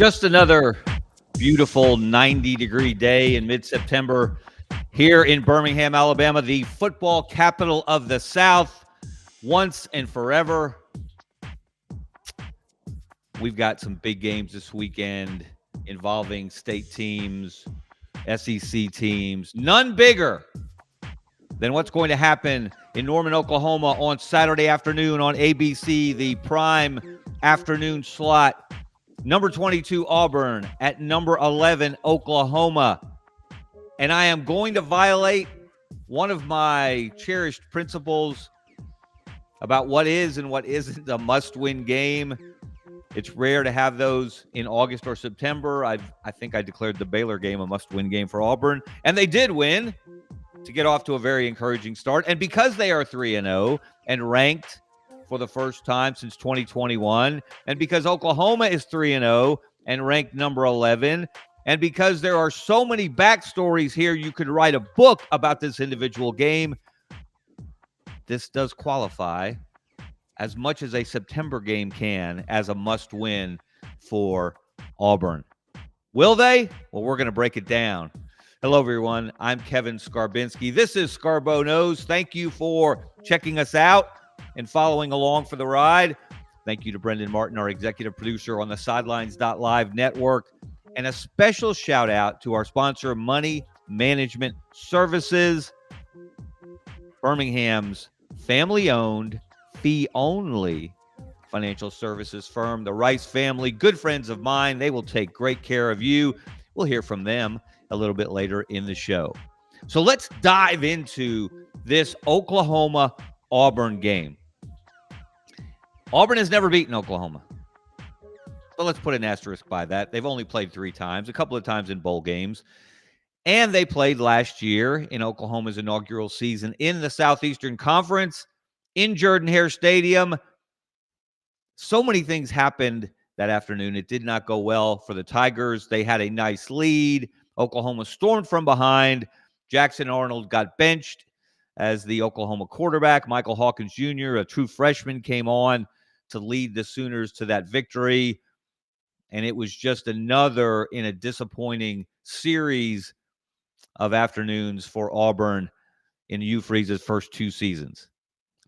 Just another beautiful 90-degree day in mid-September here in Birmingham, Alabama, the football capital of the South, once and forever. We've got some big games this weekend involving state teams, SEC teams. None bigger than what's going to happen in Norman, Oklahoma on Saturday afternoon on ABC, the prime afternoon slot. Number 22, Auburn, at number 11, Oklahoma. And I am going to violate one of my cherished principles about what is and what isn't a must-win game. It's rare to have those in August or September. I think I declared the Baylor game a must-win game for Auburn, and they did win to get off to a very encouraging start. And because they are 3-0 and ranked for the first time since 2021, and because Oklahoma is 3-0 and ranked number 11, and because there are so many backstories here, you could write a book about this individual game. This does qualify as much as a September game can as a must-win for Auburn. Will they? Well, we're going to break it down. Hello, everyone. I'm Kevin Scarbinsky. This is Scarbo Knows. Thank you for checking us out and following along for the ride. Thank you to Brendan Martin, our executive producer on the Sidelines.live network. And a special shout out to our sponsor, Money Management Services, Birmingham's family-owned, fee-only financial services firm. The Rice family, good friends of mine. They will take great care of you. We'll hear from them a little bit later in the show. So let's dive into this Oklahoma-Auburn game. Auburn has never beaten Oklahoma. But let's put an asterisk by that. They've only played 3 times, a couple of times in bowl games. And they played last year in Oklahoma's inaugural season in the Southeastern Conference in Jordan-Hare Stadium. So many things happened that afternoon. It did not go well for the Tigers. They had a nice lead. Oklahoma stormed from behind. Jackson Arnold got benched as the Oklahoma quarterback. Michael Hawkins Jr., a true freshman, came on to lead the Sooners to that victory. And it was just another in a disappointing series of afternoons for Auburn in Hugh Freeze's first 2 seasons.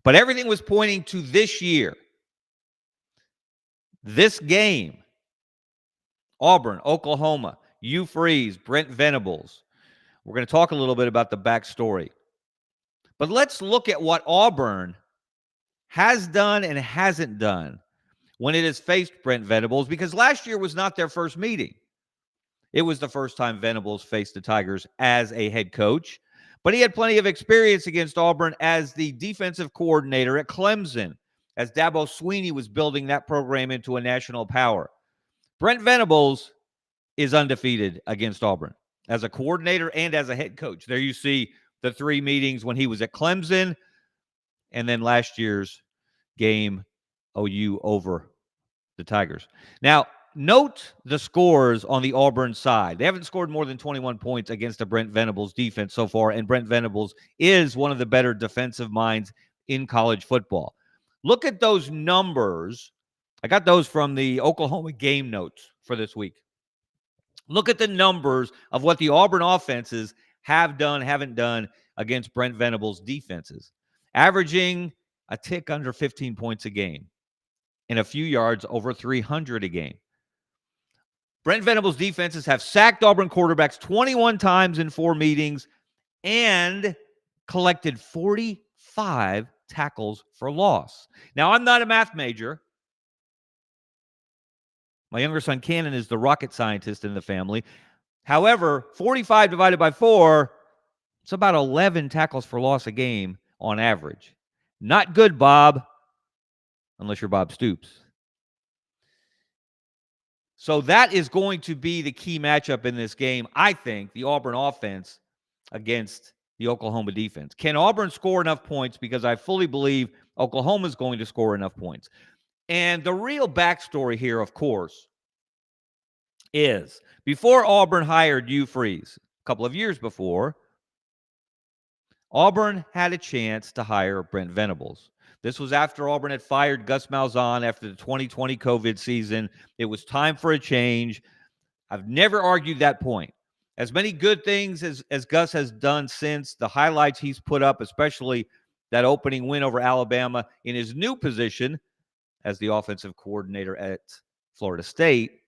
But everything was pointing to this year. This game, Auburn, Oklahoma, Hugh Freeze, Brent Venables. We're going to talk a little bit about the backstory. But let's look at what Auburn has done and hasn't done when it has faced Brent Venables, because last year was not their first meeting. It was the first time Venables faced the Tigers as a head coach, but he had plenty of experience against Auburn as the defensive coordinator at Clemson, as Dabo Swinney was building that program into a national power. Brent Venables is undefeated against Auburn as a coordinator and as a head coach. There you see the 3 meetings when he was at Clemson, and then last year's game, OU over the Tigers. Now, note the scores on the Auburn side. They haven't scored more than 21 points against the Brent Venables defense so far, and Brent Venables is one of the better defensive minds in college football. Look at those numbers. I got those from the Oklahoma game notes for this week. Look at the numbers of what the Auburn offenses have done, haven't done against Brent Venables defenses. Averaging a tick under 15 points a game and a few yards over 300 a game. Brent Venables defenses have sacked Auburn quarterbacks 21 times in 4 meetings and collected 45 tackles for loss. Now, I'm not a math major. My younger son, Cannon, is the rocket scientist in the family. However, 45 divided by 4, it's about 11 tackles for loss a game on average. Not good, Bob, unless you're Bob Stoops. So that is going to be the key matchup in this game, I think, the Auburn offense against the Oklahoma defense. Can Auburn score enough points? Because I fully believe Oklahoma is going to score enough points. And the real backstory here, of course, is before Auburn hired Hugh Freeze, a couple of years before, Auburn had a chance to hire Brent Venables. This was after Auburn had fired Gus Malzahn after the 2020 COVID season. It was time for a change. I've never argued that point. As many good things as Gus has done since, the highlights he's put up, especially that opening win over Alabama in his new position as the offensive coordinator at Florida State,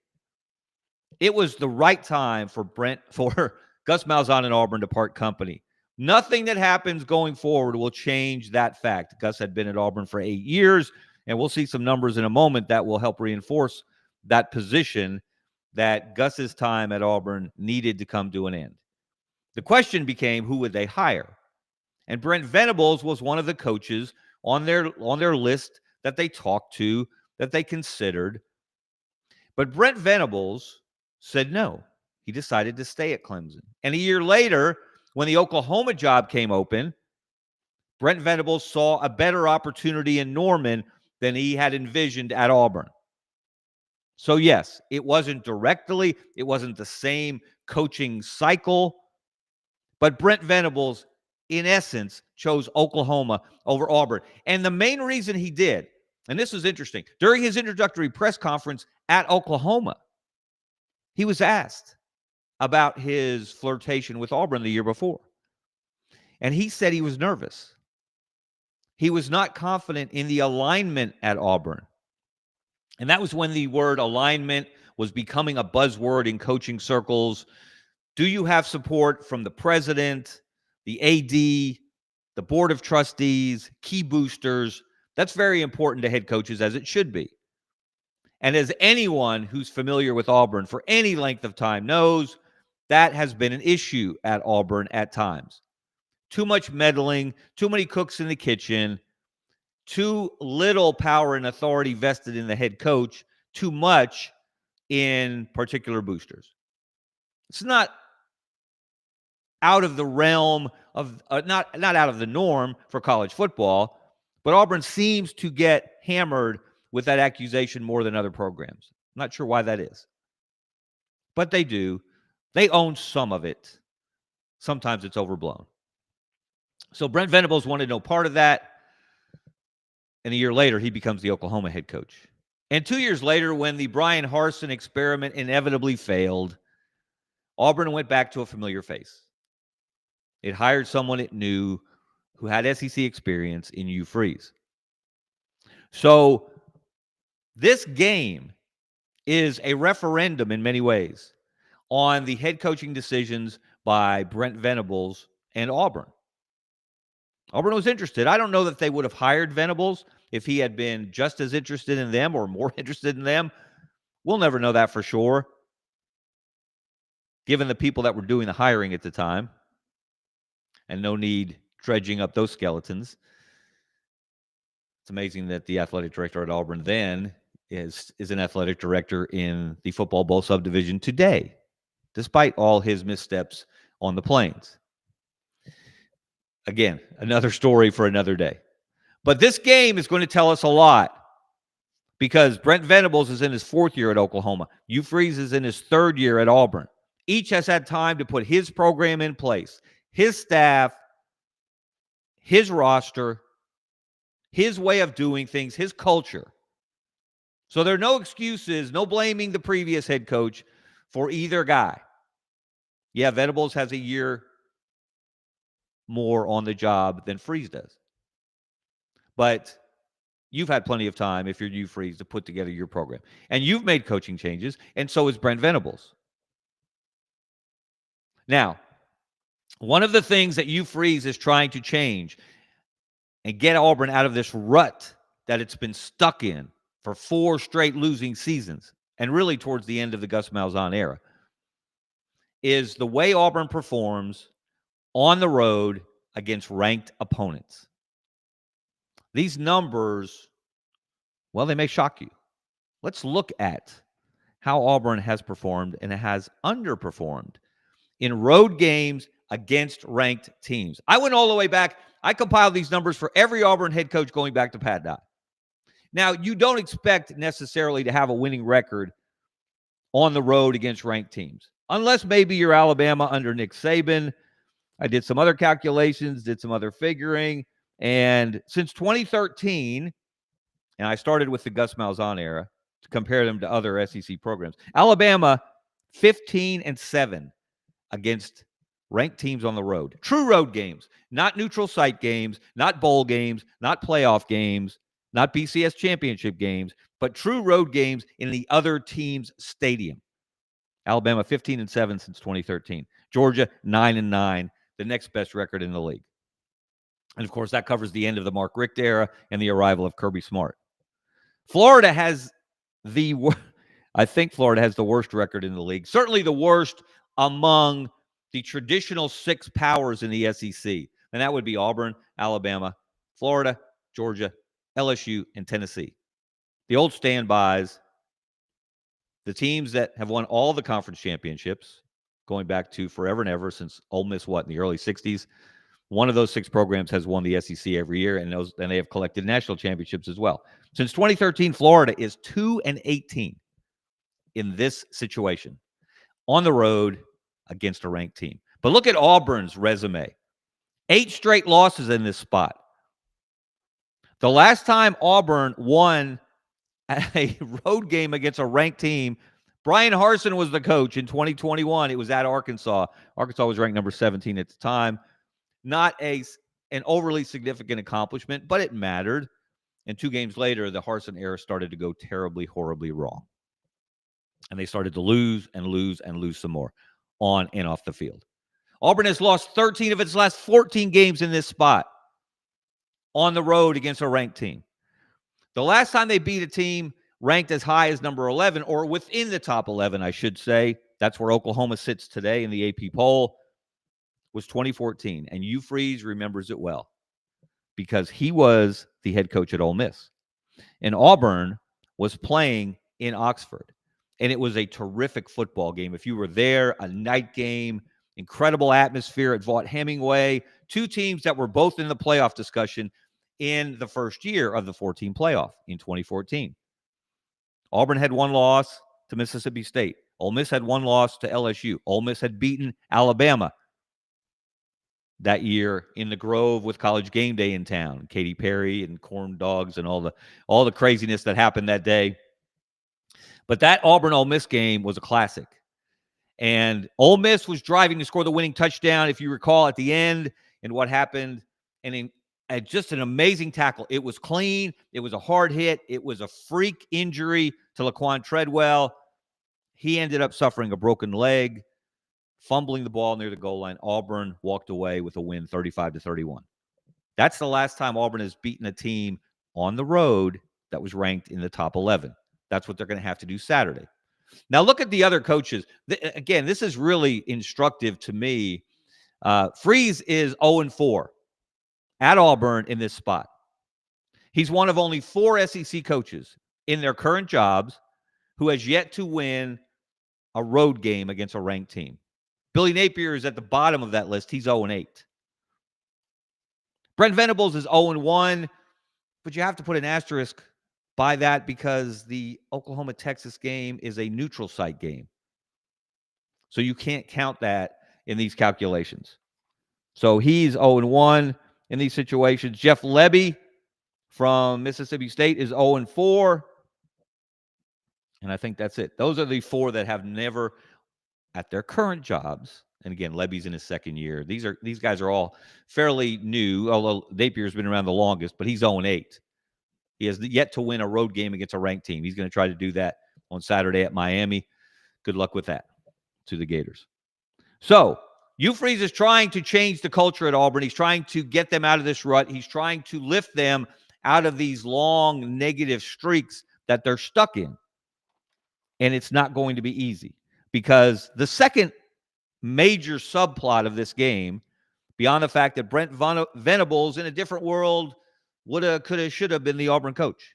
it was the right time for Gus Malzahn and Auburn to part company. Nothing that happens going forward will change that fact. Gus had been at Auburn for 8 years, and we'll see some numbers in a moment that will help reinforce that position that Gus's time at Auburn needed to come to an end. The question became, who would they hire? And Brent Venables was one of the coaches on their list that they talked to, that they considered. But Brent Venables said no. He decided to stay at Clemson. And a year later, when the Oklahoma job came open, Brent Venables saw a better opportunity in Norman than he had envisioned at Auburn. So yes, it wasn't the same coaching cycle, but Brent Venables, in essence, chose Oklahoma over Auburn. And the main reason he did, and this is interesting, during his introductory press conference at Oklahoma, he was asked about his flirtation with Auburn the year before. And he said he was nervous. He was not confident in the alignment at Auburn. And that was when the word alignment was becoming a buzzword in coaching circles. Do you have support from the president, the AD, the board of trustees, key boosters? That's very important to head coaches, as it should be. And as anyone who's familiar with Auburn for any length of time knows, that has been an issue at Auburn at times. Too much meddling, too many cooks in the kitchen, too little power and authority vested in the head coach, too much in particular boosters. It's not out of the realm of, not out of the norm for college football, but Auburn seems to get hammered with that accusation more than other programs. I'm not sure why that is. But they do. They own some of it. Sometimes it's overblown. So Brent Venables wanted no part of that. And a year later, he becomes the Oklahoma head coach. And 2 years later, when the Brian Harsin experiment inevitably failed, Auburn went back to a familiar face. It hired someone it knew who had SEC experience in Hugh Freeze. So this game is a referendum in many ways on the head coaching decisions by Brent Venables and Auburn. Auburn was interested. I don't know that they would have hired Venables if he had been just as interested in them or more interested in them. We'll never know that for sure, given the people that were doing the hiring at the time, and no need dredging up those skeletons. It's amazing that the athletic director at Auburn then is an athletic director in the Football Bowl subdivision today, despite all his missteps on the plains. Again, another story for another day. But this game is going to tell us a lot because Brent Venables is in his 4th year at Oklahoma. Hugh Freeze is in his 3rd year at Auburn. Each has had time to put his program in place, his staff, his roster, his way of doing things, his culture. So there are no excuses, no blaming the previous head coach for either guy. Yeah, Venables has a year more on the job than Freeze does. But you've had plenty of time, if you're Hugh Freeze, to put together your program. And you've made coaching changes, and so is Brent Venables. Now, one of the things that Hugh Freeze is trying to change and get Auburn out of this rut that it's been stuck in for 4 straight losing seasons, and really towards the end of the Gus Malzahn era, is the way Auburn performs on the road against ranked opponents. These numbers, well, they may shock you. Let's look at how Auburn has performed and has underperformed in road games against ranked teams. I went all the way back. I compiled these numbers for every Auburn head coach going back to Pat Dye. Now, you don't expect necessarily to have a winning record on the road against ranked teams, unless maybe you're Alabama under Nick Saban. I did some other calculations, did some other figuring. And since 2013, and I started with the Gus Malzahn era to compare them to other SEC programs, Alabama 15-7 against ranked teams on the road. True road games, not neutral site games, not bowl games, not playoff games, not BCS championship games, but true road games in the other team's stadium. Alabama 15-7 since 2013. Georgia 9-9, the next best record in the league. And of course, that covers the end of the Mark Richt era and the arrival of Kirby Smart. Florida has I think Florida has the worst record in the league. Certainly the worst among the traditional six powers in the SEC. And that would be Auburn, Alabama, Florida, Georgia, LSU, and Tennessee. The old standbys, the teams that have won all the conference championships, going back to forever and ever since Ole Miss, in the early 60s. One of those six programs has won the SEC every year, and they have collected national championships as well. Since 2013, Florida is 2-18 in this situation on the road against a ranked team. But look at Auburn's resume. 8 straight losses in this spot. The last time Auburn won a road game against a ranked team, Brian Harsin was the coach in 2021. It was at Arkansas. Arkansas was ranked number 17 at the time. Not an overly significant accomplishment, but it mattered. And 2 games later, the Harsin era started to go terribly, horribly wrong. And they started to lose and lose and lose some more on and off the field. Auburn has lost 13 of its last 14 games in this spot on the road against a ranked team. The last time they beat a team ranked as high as number 11, or within the top 11, I should say, that's where Oklahoma sits today in the AP poll, was 2014. And Hugh Freeze remembers it well because he was the head coach at Ole Miss. And Auburn was playing in Oxford. And it was a terrific football game. If you were there, a night game, incredible atmosphere at Vaught Hemingway. 2 teams that were both in the playoff discussion in the first year of the 14 playoff in 2014. Auburn had 1 loss to Mississippi State. Ole Miss had 1 loss to LSU. Ole Miss had beaten Alabama that year in the Grove with College Game Day in town. Katy Perry and corn dogs and all the craziness that happened that day. But that Auburn-Ole Miss game was a classic. And Ole Miss was driving to score the winning touchdown, if you recall, at the end, and what happened. And just an amazing tackle. It was clean. It was a hard hit. It was a freak injury to Laquan Treadwell. He ended up suffering a broken leg, fumbling the ball near the goal line. Auburn walked away with a win, 35-31. That's the last time Auburn has beaten a team on the road that was ranked in the top 11. That's what they're going to have to do Saturday. Now, look at the other coaches. Again, this is really instructive to me. Freeze is 0-4 at Auburn in this spot. He's one of only 4 SEC coaches in their current jobs who has yet to win a road game against a ranked team. Billy Napier is at the bottom of that list. He's 0-8. Brent Venables is 0-1, but you have to put an asterisk by that because the Oklahoma-Texas game is a neutral site game. So you can't count that in these calculations. So he's 0-1 in these situations. Jeff Lebby from Mississippi State is 0-4. And I think that's it. Those are the 4 that have never, at their current jobs, and again, Lebby's in his 2nd year. These guys are all fairly new, although Napier's been around the longest, but he's 0-8. He has yet to win a road game against a ranked team. He's going to try to do that on Saturday at Miami. Good luck with that to the Gators. So, Hugh Freeze is trying to change the culture at Auburn. He's trying to get them out of this rut. He's trying to lift them out of these long negative streaks that they're stuck in. And it's not going to be easy because the second major subplot of this game, beyond the fact that Brent Venables in a different world woulda, coulda, shoulda been the Auburn coach.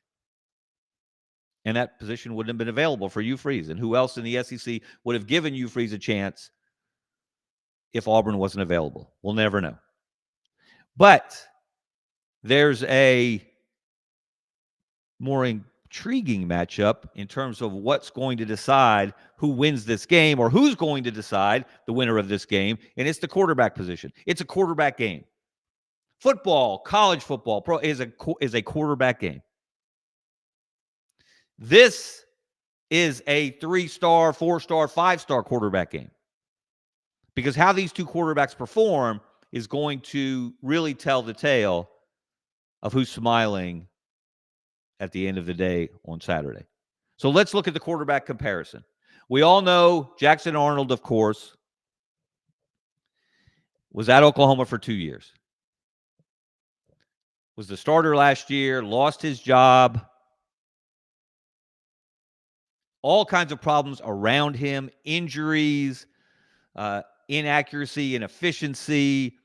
And that position wouldn't have been available for Hugh Freeze. And who else in the SEC would have given Hugh Freeze a chance if Auburn wasn't available? We'll never know. But there's a more intriguing matchup in terms of what's going to decide who wins this game or who's going to decide the winner of this game, and it's the quarterback position. It's a quarterback game. Football, college football, pro is a quarterback game. This is a 3-star, 4-star, 5-star quarterback game. Because how these two quarterbacks perform is going to really tell the tale of who's smiling at the end of the day on Saturday. So let's look at the quarterback comparison. We all know Jackson Arnold, of course, was at Oklahoma for 2 years. Was the starter last year, lost his job. All kinds of problems around him, injuries, inaccuracy, inefficiency,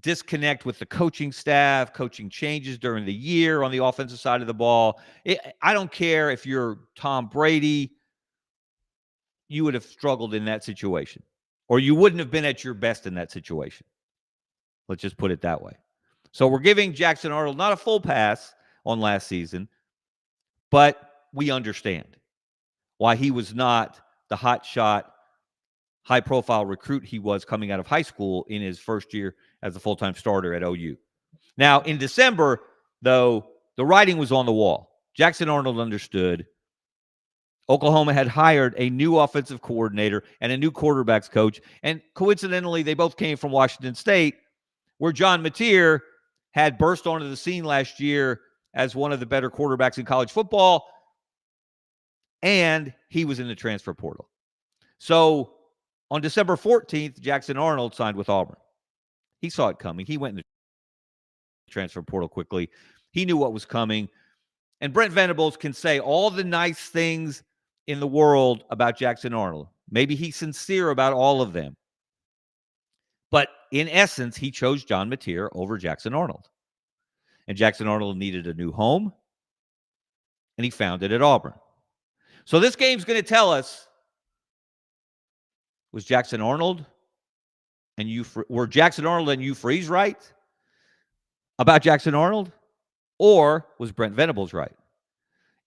disconnect with the coaching staff, coaching changes during the year on the offensive side of the ball. I don't care if you're Tom Brady, you would have struggled in that situation, or you wouldn't have been at your best in that situation. Let's just put it that way. So we're giving Jackson Arnold not a full pass on last season, but we understand why he was not the hot shot, high-profile recruit he was coming out of high school in his first year as a full-time starter at OU. Now, in December, though, the writing was on the wall. Jackson Arnold understood Oklahoma had hired a new offensive coordinator and a new quarterbacks coach, and coincidentally, they both came from Washington State, where John Mateer had burst onto the scene last year as one of the better quarterbacks in college football, and he was in the transfer portal. So on December 14th, Jackson Arnold signed with Auburn. He saw it coming. He went in the transfer portal quickly. He knew what was coming. And Brent Venables can say all the nice things in the world about Jackson Arnold. Maybe he's sincere about all of them. But in essence, he chose John Mateer over Jackson Arnold. And Jackson Arnold needed a new home, and he found it at Auburn. So this game's going to tell us, was Jackson Arnold and Hugh Freeze right about Jackson Arnold? Or was Brent Venables right?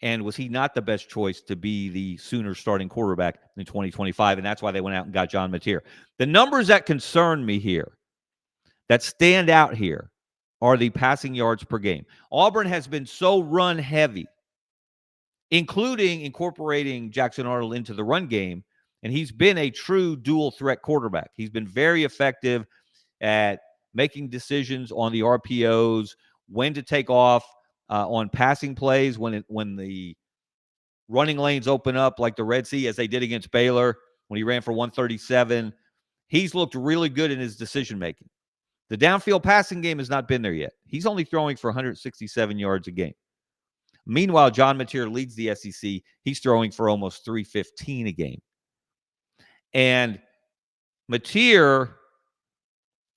And was he not the best choice to be the Sooners starting quarterback in 2025? And that's why they went out and got John Mateer. The numbers that concern me here, that stand out here, are the passing yards per game. Auburn has been so run heavy, including incorporating Jackson Arnold into the run game, and he's been a true dual threat quarterback. He's been very effective at making decisions on the RPOs, when to take off on passing plays, when the running lanes open up like the Red Sea, as they did against Baylor when he ran for 137. He's looked really good in his decision-making. The downfield passing game has not been there yet. He's only throwing for 167 yards a game. Meanwhile, John Mateer leads the SEC. He's throwing for almost 315 a game. And Mateer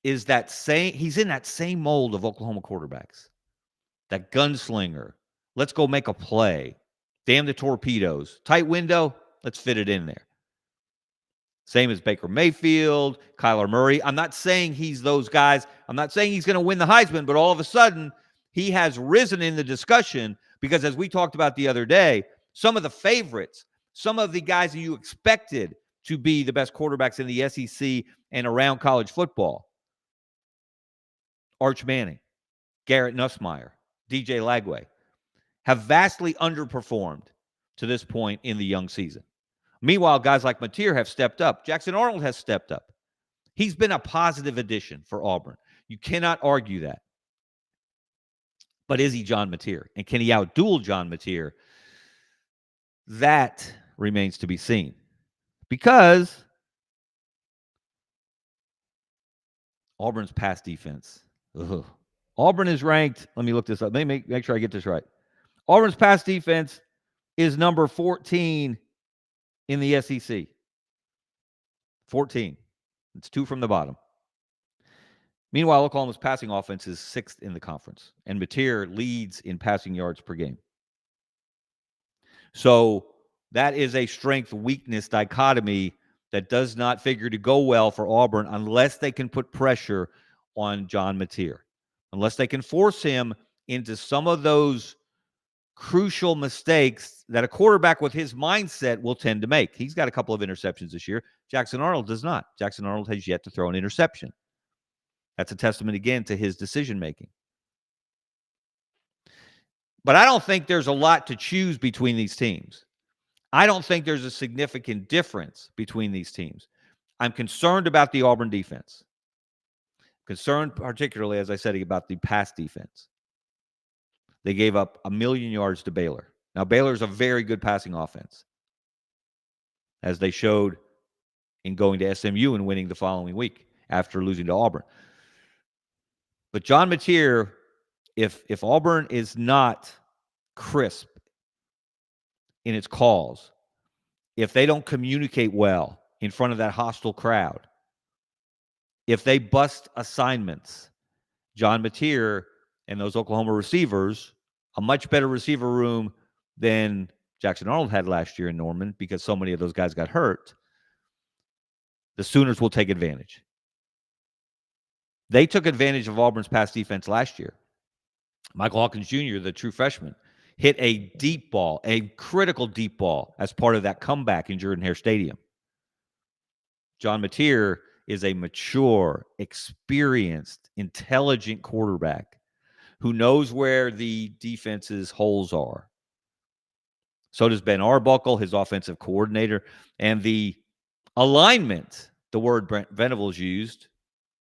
is he's in that same mold of Oklahoma quarterbacks. That gunslinger. Let's go make a play. Damn the torpedoes. Tight window, let's fit it in there. Same as Baker Mayfield, Kyler Murray. I'm not saying he's those guys. I'm not saying he's going to win the Heisman, but all of a sudden, he has risen in the discussion because, as we talked about the other day, some of the favorites, some of the guys that you expected to be the best quarterbacks in the SEC and around college football, Arch Manning, Garrett Nussmeier, DJ Lagway, have vastly underperformed to this point in the young season. Meanwhile, guys like Mateer have stepped up. Jackson Arnold has stepped up. He's been a positive addition for Auburn. You cannot argue that. But is he John Mateer? And can he outduel John Mateer? That remains to be seen. Because Auburn's pass defense. Ugh. Auburn is ranked, let me look this up. Let me make sure I get this right. Auburn's pass defense is number 14 in the SEC. 14. It's 2 from the bottom. Meanwhile, Oklahoma's passing offense is 6th in the conference, and Mateer leads in passing yards per game. So that is a strength-weakness dichotomy that does not figure to go well for Auburn unless they can put pressure on John Mateer, unless they can force him into some of those crucial mistakes that a quarterback with his mindset will tend to make. He's got a couple of interceptions this year. Jackson Arnold does not. Jackson Arnold has yet to throw an interception. That's a testament, again, to his decision-making. But I don't think there's a lot to choose between these teams. I don't think there's a significant difference between these teams. I'm concerned about the Auburn defense. Concerned particularly, as I said, about the pass defense. They gave up 1 million yards to Baylor. Now, Baylor's a very good passing offense, as they showed in going to SMU and winning the following week after losing to Auburn. But John Mateer, if Auburn is not crisp in its calls, if they don't communicate well in front of that hostile crowd, if they bust assignments, John Mateer and those Oklahoma receivers, a much better receiver room than Jackson Arnold had last year in Norman because so many of those guys got hurt, the Sooners will take advantage. They took advantage of Auburn's pass defense last year. Michael Hawkins Jr., the true freshman, hit a deep ball, a critical deep ball as part of that comeback in Jordan-Hare Stadium. John Mateer is a mature, experienced, intelligent quarterback who knows where the defense's holes are. So does Ben Arbuckle, his offensive coordinator. And the alignment, the word Brent Venables used,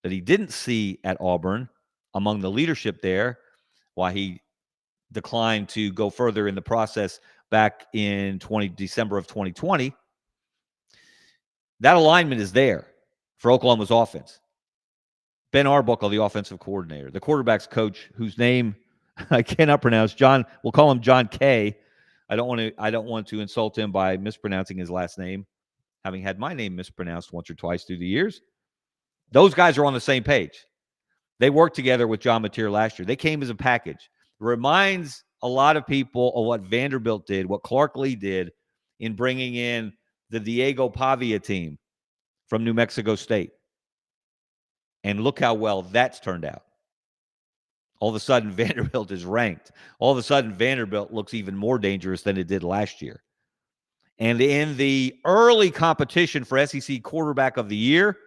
that he didn't see at Auburn among the leadership there, why he declined to go further in the process back in December of 2020, that alignment is there for Oklahoma's offense. Ben Arbuckle, the offensive coordinator, the quarterback's coach, whose name I cannot pronounce, John, we'll call him John K. I don't want to insult him by mispronouncing his last name, having had my name mispronounced once or twice through the years. Those guys are on the same page. They worked together with John Mateer last year. They came as a package. It reminds a lot of people of what Vanderbilt did, what Clark Lee did in bringing in the Diego Pavia team from New Mexico State. And look how well that's turned out. All of a sudden, Vanderbilt is ranked. All of a sudden, Vanderbilt looks even more dangerous than it did last year. And in the early competition for SEC Quarterback of the Year,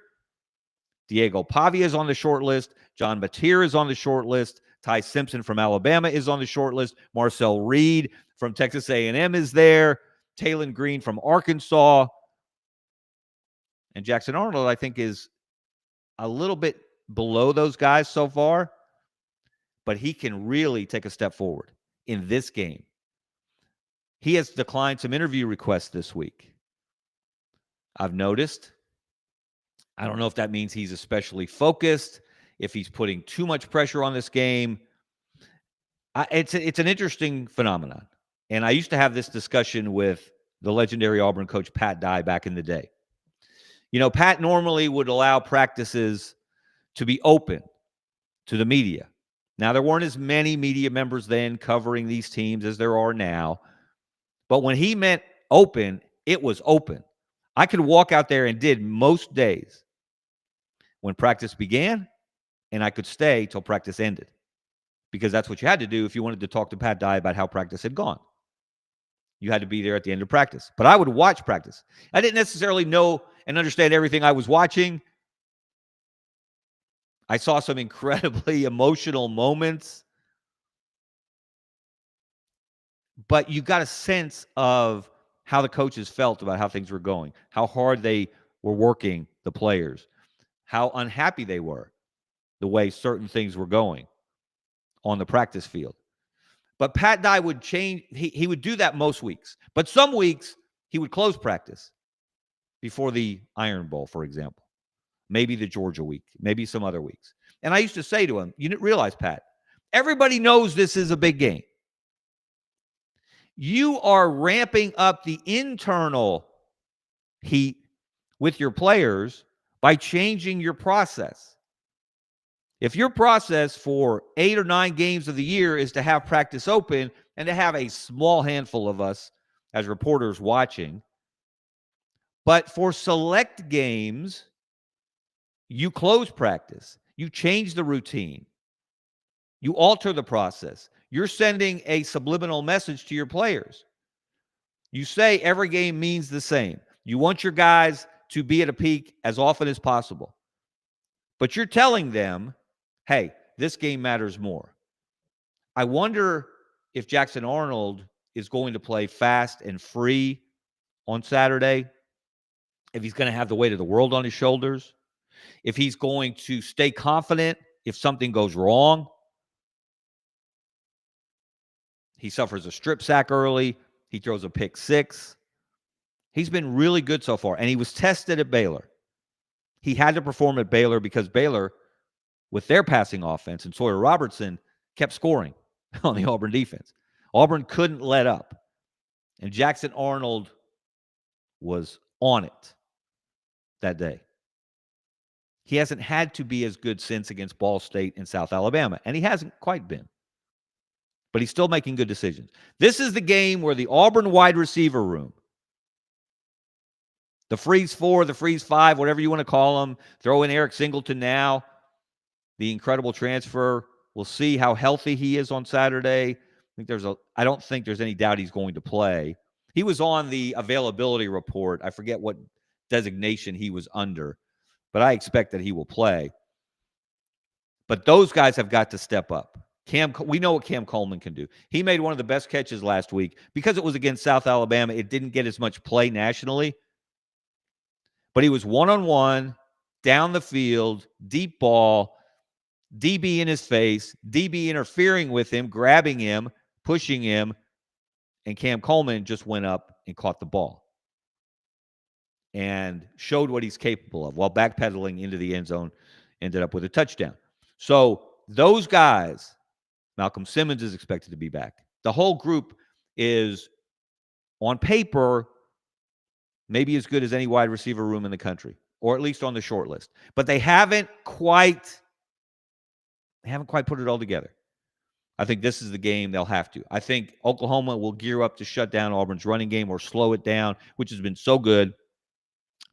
Diego Pavia is on the short list. John Mateer is on the short list. Ty Simpson from Alabama is on the short list. Marcel Reed from Texas A&M is there. Taylon Green from Arkansas. And Jackson Arnold, I think, is a little bit below those guys so far, but he can really take a step forward in this game. He has declined some interview requests this week, I've noticed. I don't know if that means he's especially focused, if he's putting too much pressure on this game. It's an interesting phenomenon. And I used to have this discussion with the legendary Auburn coach Pat Dye back in the day. You know, Pat normally would allow practices to be open to the media. Now, there weren't as many media members then covering these teams as there are now. But when he meant open, it was open. I could walk out there and did most days when practice began, and I could stay till practice ended because that's what you had to do if you wanted to talk to Pat Dye about how practice had gone. You had to be there at the end of practice. But I would watch practice. I didn't necessarily know and understand everything I was watching. I saw some incredibly emotional moments. But you got a sense of how the coaches felt about how things were going, how hard they were working, the players, how unhappy they were, the way certain things were going on the practice field. But Pat Dye would change. He would do that most weeks. But some weeks, he would close practice before the Iron Bowl, for example. Maybe the Georgia week, maybe some other weeks. And I used to say to him, you didn't realize, Pat, everybody knows this is a big game. You are ramping up the internal heat with your players by changing your process. If your process for 8 or 9 games of the year is to have practice open and to have a small handful of us as reporters watching, but for select games, you close practice, you change the routine, you alter the process. You're sending a subliminal message to your players. You say every game means the same. You want your guys to be at a peak as often as possible. But you're telling them, hey, this game matters more. I wonder if Jackson Arnold is going to play fast and free on Saturday, if he's going to have the weight of the world on his shoulders, if he's going to stay confident if something goes wrong. He suffers a strip sack early. He throws a pick six. He's been really good so far, and he was tested at Baylor. He had to perform at Baylor because Baylor, with their passing offense, and Sawyer Robertson kept scoring on the Auburn defense. Auburn couldn't let up, and Jackson Arnold was on it that day. He hasn't had to be as good since against Ball State and South Alabama, and he hasn't quite been. But he's still making good decisions. This is the game where the Auburn wide receiver room, the Freeze 4, the Freeze 5, whatever you want to call them, throw in Eric Singleton now, the incredible transfer. We'll see how healthy he is on Saturday. I don't think there's any doubt he's going to play. He was on the availability report. I forget what designation he was under, but I expect that he will play. But those guys have got to step up. We know what Cam Coleman can do. He made one of the best catches last week. Because it was against South Alabama, it didn't get as much play nationally. But he was one-on-one, down the field, deep ball, DB in his face, DB interfering with him, grabbing him, pushing him, and Cam Coleman just went up and caught the ball and showed what he's capable of while backpedaling into the end zone, ended up with a touchdown. So those guys, Malcolm Simmons is expected to be back. The whole group is, on paper, maybe as good as any wide receiver room in the country, or at least on the short list. But they haven't quite put it all together. I think this is the game they'll have to. I think Oklahoma will gear up to shut down Auburn's running game or slow it down, which has been so good.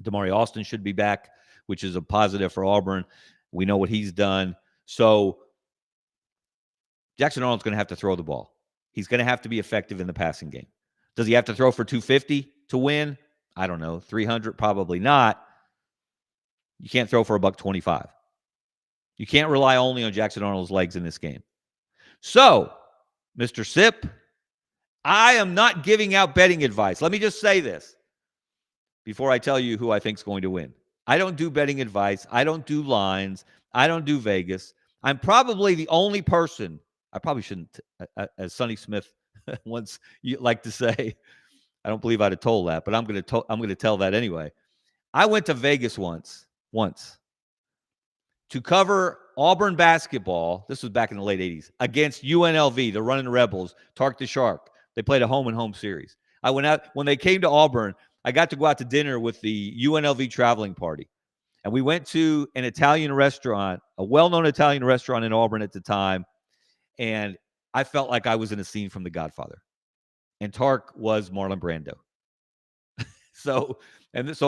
Damari Austin should be back, which is a positive for Auburn. We know what he's done. So Jackson Arnold's going to have to throw the ball. He's going to have to be effective in the passing game. Does he have to throw for 250 to win? I don't know. 300? Probably not. You can't throw for $125. You can't rely only on Jackson Arnold's legs in this game. So, Mr. Sip, I am not giving out betting advice. Let me just say this before I tell you who I think is going to win. I don't do betting advice. I don't do lines. I don't do Vegas. I'm probably the only person, I probably shouldn't, as Sonny Smith once you like to say, I don't believe I'd have told that, but I'm going to tell that anyway. I went to Vegas once to cover Auburn basketball. This was back in the late 80s against UNLV, the Running Rebels, Tark the Shark. They played a home-and-home series. I went out when they came to Auburn. I got to go out to dinner with the UNLV traveling party, and we went to an Italian restaurant, a well-known Italian restaurant in Auburn at the time, and I felt like I was in a scene from The Godfather, and Tark was Marlon Brando. So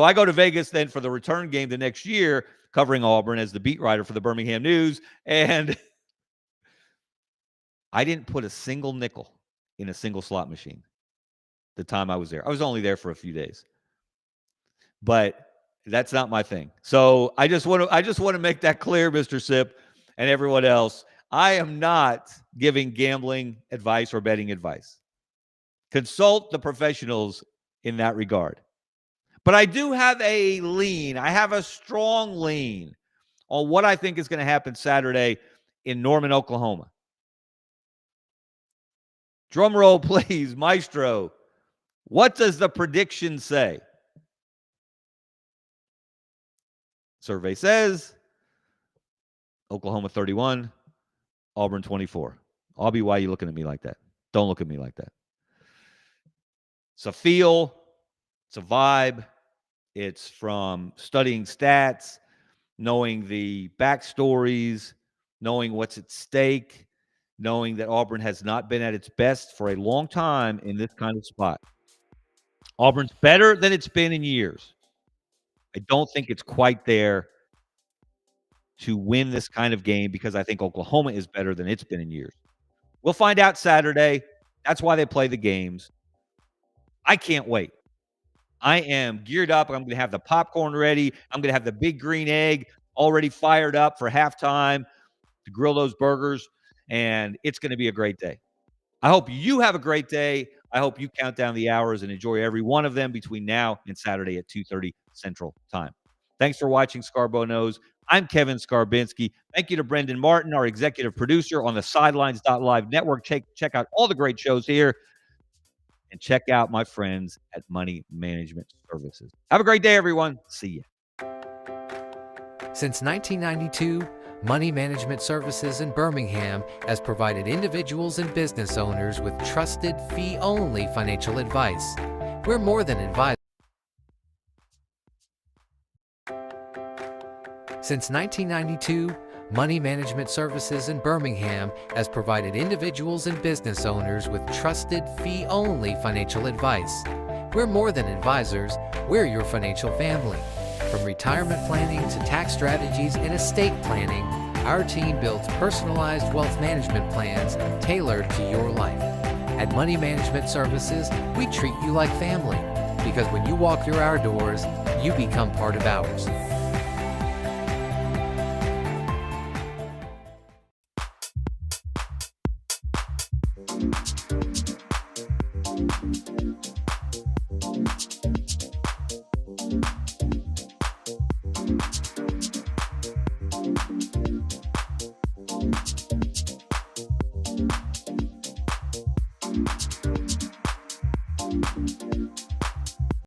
I go to Vegas then for the return game the next year, covering Auburn as the beat writer for the Birmingham News, and I didn't put a single nickel in a single slot machine the time I was there. I was only there for a few days, but that's not my thing. So I just want to make that clear, Mr. Sip, and everyone else. I am not giving gambling advice or betting advice. Consult the professionals in that regard. But I do have a lean. I have a strong lean on what I think is going to happen Saturday in Norman, Oklahoma. Drum roll, please, Maestro. What does the prediction say? Survey says Oklahoma 31, Auburn 24. Aubrey, why are you looking at me like that? Don't look at me like that. It's a feel. It's a vibe. It's from studying stats, knowing the backstories, knowing what's at stake, knowing that Auburn has not been at its best for a long time in this kind of spot. Auburn's better than it's been in years. I don't think it's quite there to win this kind of game because I think Oklahoma is better than it's been in years. We'll find out Saturday. That's why they play the games. I can't wait. I am geared up. I'm going to have the popcorn ready. I'm going to have the big green egg. already fired up for halftime to grill those burgers, and it's going to be a great day. I hope you have a great day. I hope you count down the hours and enjoy every one of them between now and Saturday at 2:30 Central Time. Thanks for watching Scarbo Knows. I'm Kevin Scarbinsky. Thank you to Brendan Martin, our executive producer on the Sidelines.live network. Check out all the great shows here, and check out my friends at Money Management Services. Have a great day, everyone. See you. Since 1992, Money Management Services in Birmingham has provided individuals and business owners with trusted, fee-only financial advice. We're more than advisors. Since 1992, Money Management Services in Birmingham has provided individuals and business owners with trusted, fee-only financial advice. We're more than advisors, we're your financial family. From retirement planning to tax strategies and estate planning, our team builds personalized wealth management plans tailored to your life. At Money Management Services, we treat you like family, because when you walk through our doors, you become part of ours.